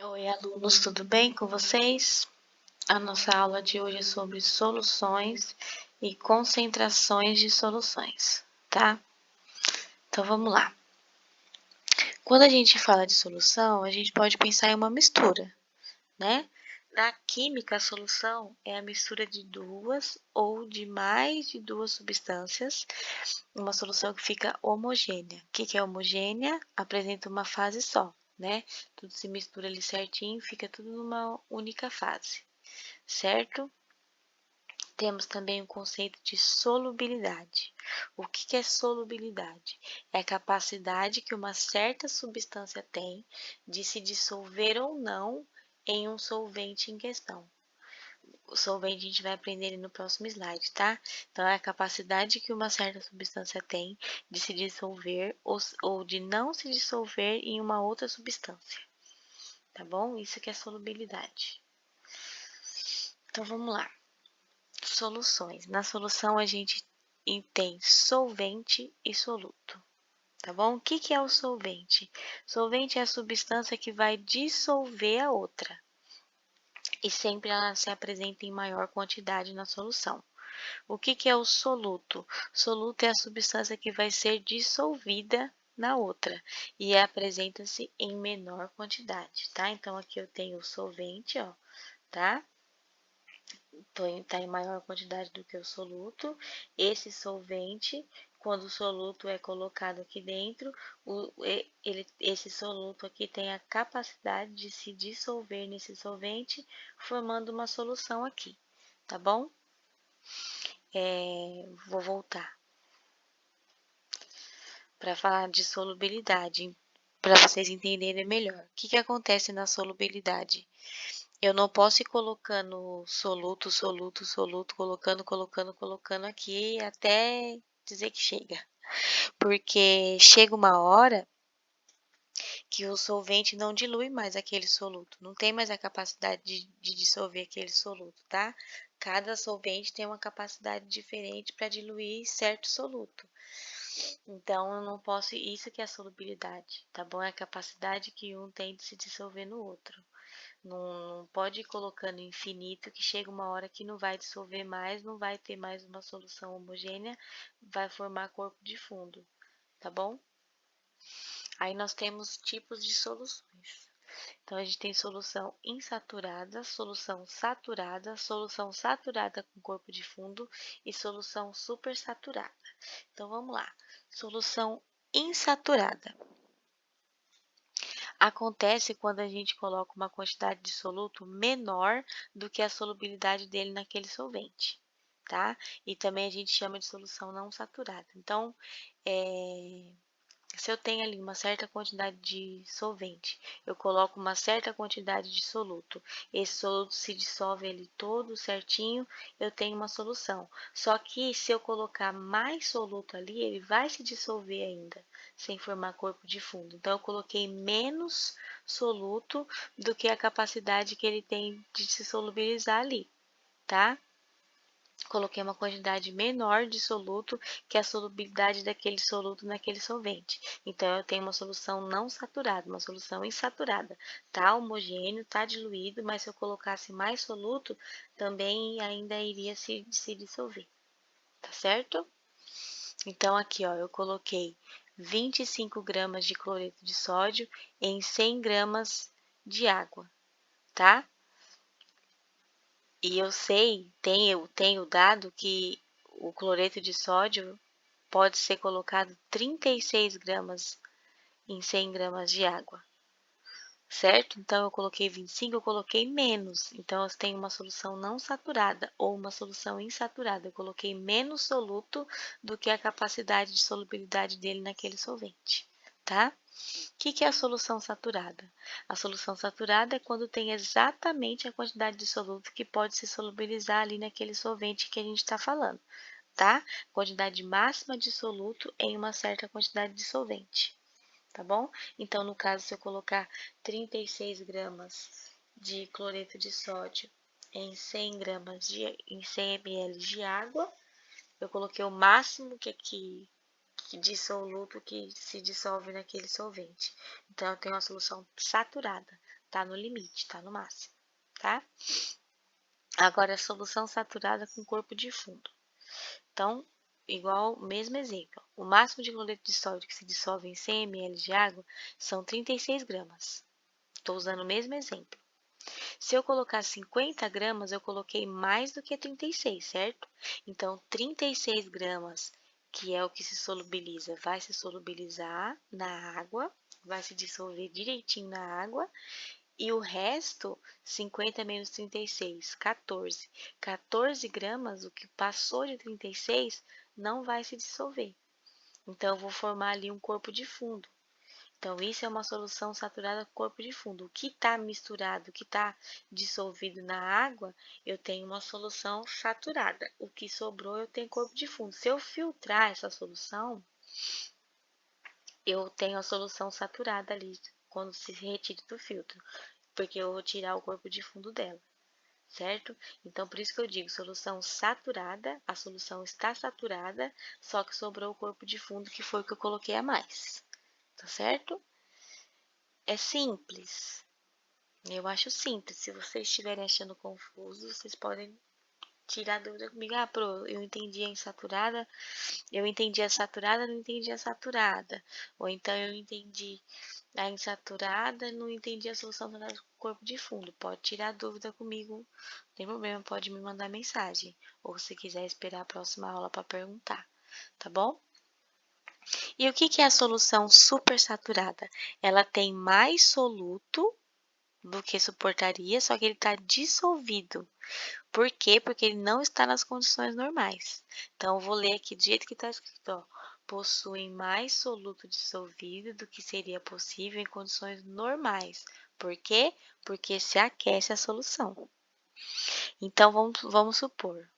Oi, alunos, tudo bem com vocês? A nossa aula de hoje é sobre soluções e concentrações de soluções, tá? Então vamos lá. Quando a gente fala de solução, a gente pode pensar em uma mistura, né? Na química, a solução é a mistura de duas ou de mais de duas substâncias, uma solução que fica homogênea. O que é homogênea? Apresenta uma fase só, né? Tudo se mistura ali certinho, fica tudo numa única fase, certo? Temos também o conceito de solubilidade. O que é solubilidade? É a capacidade que uma certa substância tem de se dissolver ou não em um solvente em questão. O solvente a gente vai aprender no próximo slide, tá? Então, é a capacidade que uma certa substância tem de se dissolver ou de não se dissolver em uma outra substância, tá bom? Isso que é solubilidade. Então, vamos lá. Soluções. Na solução, a gente tem solvente e soluto, tá bom? O que é o solvente? Solvente é a substância que vai dissolver a outra e sempre ela se apresenta em maior quantidade na solução. O que é o soluto? Soluto é a substância que vai ser dissolvida na outra e apresenta-se em menor quantidade, tá? Então, aqui eu tenho o solvente, ó, tá? Tá em maior quantidade do que o soluto. Esse solvente, quando o soluto é colocado aqui dentro, esse soluto aqui tem a capacidade de se dissolver nesse solvente, formando uma solução aqui, tá bom? Vou voltar para falar de solubilidade, para vocês entenderem melhor. O que acontece na solubilidade? Eu não posso ir colocando soluto, colocando aqui até dizer que chega. Porque chega uma hora que o solvente não dilui mais aquele soluto, não tem mais a capacidade de dissolver aquele soluto, tá? Cada solvente tem uma capacidade diferente para diluir certo soluto. Então, eu não posso, isso que é a solubilidade, tá bom? É a capacidade que um tem de se dissolver no outro. Não pode ir colocando infinito, que chega uma hora que não vai dissolver mais, não vai ter mais uma solução homogênea, vai formar corpo de fundo, tá bom? Aí nós temos tipos de soluções. Então, a gente tem solução insaturada, solução saturada com corpo de fundo e solução supersaturada. Então, vamos lá. Solução insaturada. Acontece quando a gente coloca uma quantidade de soluto menor do que a solubilidade dele naquele solvente, tá? E também a gente chama de solução não saturada. Então, se eu tenho ali uma certa quantidade de solvente, eu coloco uma certa quantidade de soluto, esse soluto se dissolve ali todo certinho, eu tenho uma solução. Só que se eu colocar mais soluto ali, ele vai se dissolver ainda, sem formar corpo de fundo. Então, eu coloquei menos soluto do que a capacidade que ele tem de se solubilizar ali, tá? Coloquei uma quantidade menor de soluto que a solubilidade daquele soluto naquele solvente. Então, eu tenho uma solução não saturada, uma solução insaturada. Tá homogêneo, tá diluído, mas se eu colocasse mais soluto, também ainda iria se dissolver. Tá certo? Então, aqui, ó, eu coloquei 25 gramas de cloreto de sódio em 100 gramas de água, tá? E eu tenho dado que o cloreto de sódio pode ser colocado 36 gramas em 100 gramas de água, certo? Então, eu coloquei 25, eu coloquei menos. Então, eu tenho uma solução não saturada ou uma solução insaturada. Eu coloquei menos soluto do que a capacidade de solubilidade dele naquele solvente, tá? O que é a solução saturada? A solução saturada é quando tem exatamente a quantidade de soluto que pode se solubilizar ali naquele solvente que a gente está falando, tá? Quantidade máxima de soluto em uma certa quantidade de solvente, tá bom? Então, no caso, se eu colocar 36 gramas de cloreto de sódio em 100 ml de água, eu coloquei o máximo que dissoluto que se dissolve naquele solvente. Então, eu tenho uma solução saturada, tá no limite, tá no máximo, tá? Agora, a solução saturada com corpo de fundo. Então, igual, mesmo exemplo. O máximo de cloreto de sódio que se dissolve em 100 ml de água são 36 gramas. Estou usando o mesmo exemplo. Se eu colocar 50 gramas, eu coloquei mais do que 36, certo? Então, 36 gramas, que é o que se solubiliza, vai se solubilizar na água, vai se dissolver direitinho na água. E o resto, 50 menos 36, 14. 14 gramas, o que passou de 36, não vai se dissolver. Então, eu vou formar ali um corpo de fundo. Então, isso é uma solução saturada com corpo de fundo. O que está misturado, o que está dissolvido na água, eu tenho uma solução saturada. O que sobrou, eu tenho corpo de fundo. Se eu filtrar essa solução, eu tenho a solução saturada ali, quando se retira do filtro, porque eu vou tirar o corpo de fundo dela, certo? Então, por isso que eu digo solução saturada, a solução está saturada, só que sobrou o corpo de fundo, que foi o que eu coloquei a mais, tá certo? É simples. Eu acho simples. Se vocês estiverem achando confuso, vocês podem tirar dúvida comigo. Ah, Pro, eu entendi a insaturada, eu entendi a saturada, não entendi a saturada. Ou então eu entendi a insaturada, não entendi a solução do corpo de fundo. Pode tirar dúvida comigo, não tem problema, pode me mandar mensagem. Ou se quiser esperar a próxima aula para perguntar, tá bom? E o que é a solução supersaturada? Ela tem mais soluto do que suportaria, só que ele está dissolvido. Por quê? Porque ele não está nas condições normais. Então, eu vou ler aqui do jeito que está escrito, ó. Possuem mais soluto dissolvido do que seria possível em condições normais. Por quê? Porque se aquece a solução. Então, vamos supor.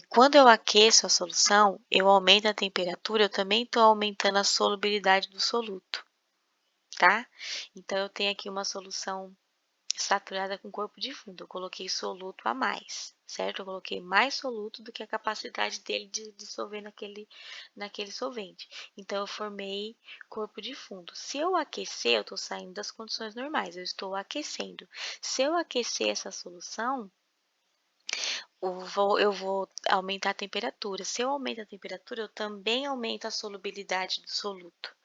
Quando eu aqueço a solução, eu aumento a temperatura, eu também estou aumentando a solubilidade do soluto, tá? Então, eu tenho aqui uma solução saturada com corpo de fundo. Eu coloquei soluto a mais, certo? Eu coloquei mais soluto do que a capacidade dele de dissolver naquele solvente. Então, eu formei corpo de fundo. Se eu aquecer, eu estou saindo das condições normais, eu estou aquecendo. Se eu aquecer essa solução, eu vou aumentar a temperatura. Se eu aumento a temperatura, eu também aumento a solubilidade do soluto.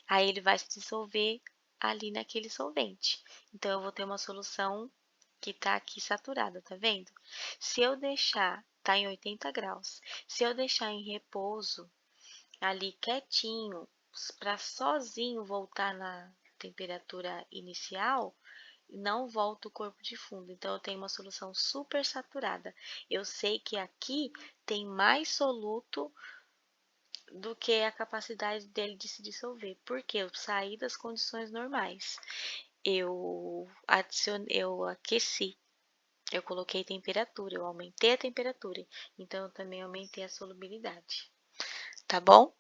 Aí ele vai se dissolver ali naquele solvente. Então, eu vou ter uma solução que tá aqui saturada, tá vendo? Se eu deixar, tá em 80 graus. Se eu deixar em repouso, ali quietinho, para sozinho voltar na temperatura inicial, não volta o corpo de fundo. Então, eu tenho uma solução super saturada. Eu sei que aqui tem mais soluto do que a capacidade dele de se dissolver, porque eu saí das condições normais. Eu aqueci, eu coloquei temperatura, eu aumentei a temperatura, então eu também aumentei a solubilidade, tá bom?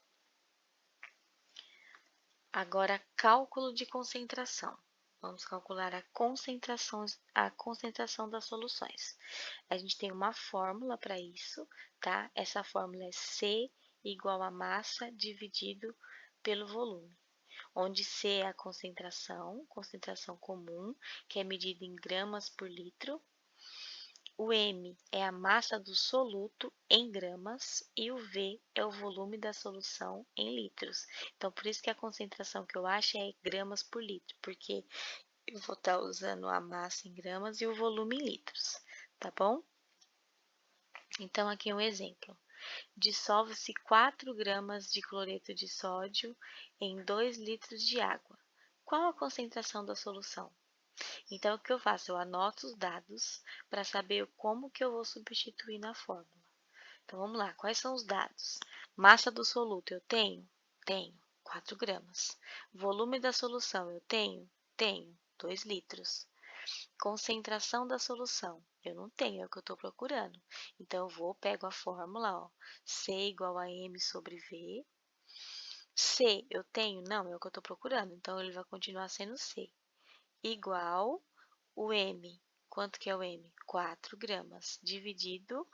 Agora, cálculo de concentração. Vamos calcular a concentração das soluções. A gente tem uma fórmula para isso, tá? Essa fórmula é C igual a massa dividido pelo volume, onde C é a concentração comum, que é medida em gramas por litro. O M é a massa do soluto em gramas e o V é o volume da solução em litros. Então, por isso que a concentração que eu acho é gramas por litro, porque eu vou estar usando a massa em gramas e o volume em litros, tá bom? Então, aqui um exemplo. Dissolve-se 4 gramas de cloreto de sódio em 2 litros de água. Qual a concentração da solução? Então, o que eu faço? Eu anoto os dados para saber como que eu vou substituir na fórmula. Então, vamos lá. Quais são os dados? Massa do soluto, eu tenho? Tenho, 4 gramas. Volume da solução, eu tenho? Tenho, 2 litros. Concentração da solução, eu não tenho, é o que eu estou procurando. Então, eu vou, pego a fórmula, ó, C igual a M sobre V. C, eu tenho? Não, é o que eu estou procurando. Então, ele vai continuar sendo C. Igual o M. Quanto que é o M? 4 gramas, dividido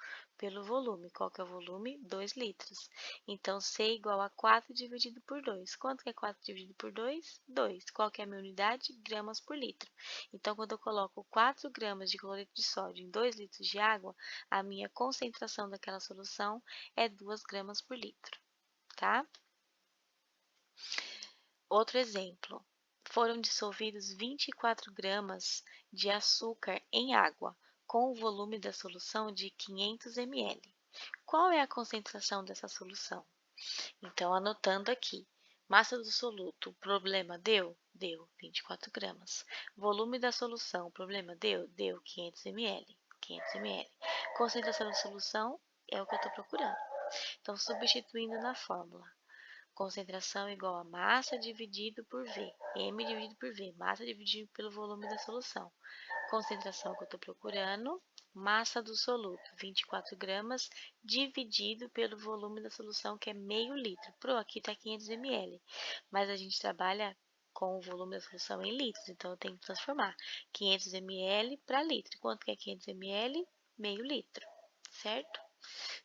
pelo volume. Qual que é o volume? 2 litros. Então, C igual a 4 dividido por 2. Quanto que é 4 dividido por 2? 2. Qual que é a minha unidade? Gramas por litro. Então, quando eu coloco 4 gramas de cloreto de sódio em 2 litros de água, a minha concentração daquela solução é 2 gramas por litro, tá? Outro exemplo. Foram dissolvidos 24 gramas de açúcar em água, com o volume da solução de 500 ml. Qual é a concentração dessa solução? Então, anotando aqui. Massa do soluto, o problema deu? Deu 24 gramas. Volume da solução, o problema deu? Deu 500 ml. 500 ml. Concentração da solução é o que eu estou procurando. Então, substituindo na fórmula. Concentração igual a massa dividido por V. M dividido por V. Massa dividido pelo volume da solução. Concentração que eu estou procurando. Massa do soluto, 24 gramas, dividido pelo volume da solução, que é meio litro. Aqui está 500 ml. Mas a gente trabalha com o volume da solução em litros. Então, eu tenho que transformar 500 ml para litro. Quanto que é 500 ml? Meio litro, certo?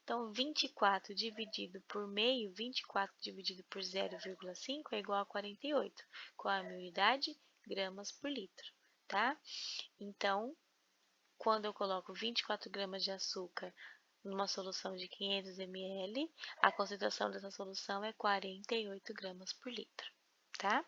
Então, 24 dividido por meio, 24 dividido por 0,5 é igual a 48. Qual é a minha unidade? Gramas por litro, tá? Então, quando eu coloco 24 gramas de açúcar numa solução de 500 ml, a concentração dessa solução é 48 gramas por litro, tá?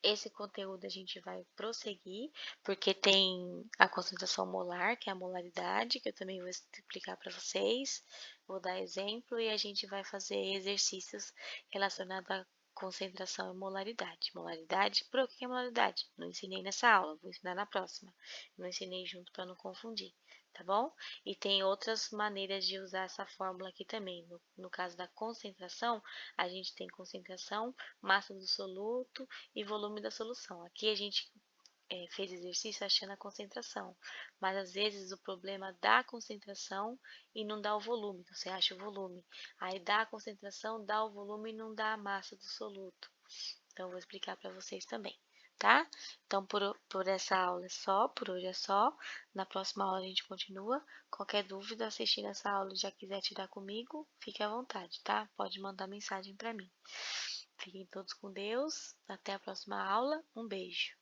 Esse conteúdo a gente vai prosseguir, porque tem a concentração molar, que é a molaridade, que eu também vou explicar para vocês. Vou dar exemplo e a gente vai fazer exercícios relacionados à concentração e molaridade. Molaridade, o que é molaridade? Não ensinei nessa aula, vou ensinar na próxima. Não ensinei junto para não confundir, tá bom? E tem outras maneiras de usar essa fórmula aqui também. No caso da concentração, a gente tem concentração, massa do soluto e volume da solução. Aqui a gente fez exercício achando a concentração, mas às vezes o problema dá a concentração e não dá o volume, então você acha o volume. Aí dá a concentração, dá o volume e não dá a massa do soluto. Então, eu vou explicar para vocês também, tá? Então, por essa aula é só, por hoje é só. Na próxima aula a gente continua. Qualquer dúvida assistindo essa aula e já quiser tirar comigo, fique à vontade, tá? Pode mandar mensagem para mim. Fiquem todos com Deus. Até a próxima aula. Um beijo.